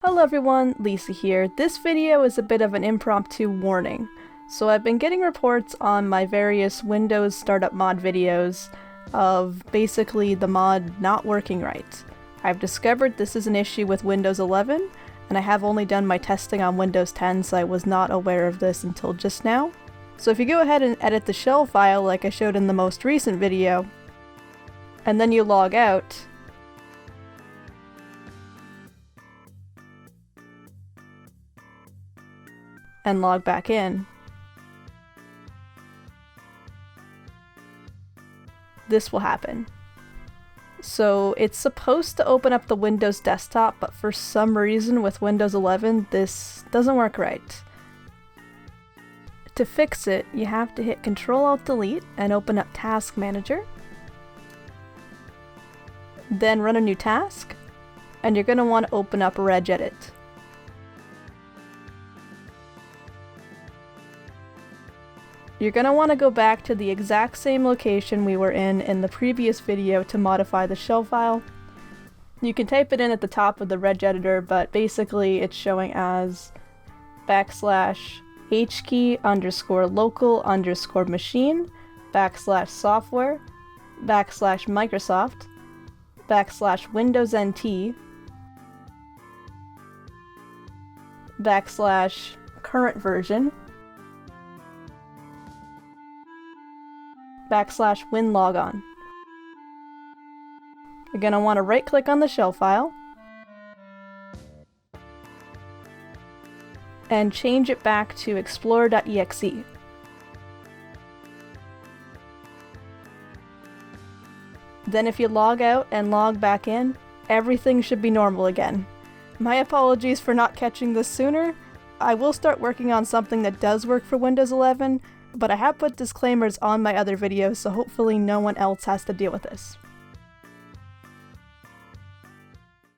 Hello everyone, Lisa here. This video is a bit of an impromptu warning. So I've been getting reports on my various Windows startup mod videos of basically the mod not working right. I've discovered this is an issue with Windows 11, and I have only done my testing on Windows 10, so I was not aware of this until just now. So if you go ahead and edit the shell file like I showed in the most recent video, and then you log out, and log back in, this will happen. So it's supposed to open up the Windows desktop, but for some reason with Windows 11 this doesn't work right. To fix it, you have to hit Ctrl-Alt-Delete and open up Task Manager. Then run a new task, and you're going to want to open up regedit. You're going to want to go back to the exact same location we were in the previous video to modify the shell file. You can type it in at the top of the regeditor, but basically it's showing as /hkey_local_machine /software /Microsoft /Windows NT /current version /winlogon. You're going to want to right click on the shell file and change it back to explorer.exe. Then if you log out and log back in, everything should be normal again. My apologies for not catching this sooner. I will start working on something that does work for Windows 11, but I have put disclaimers on my other videos, so hopefully no one else has to deal with this.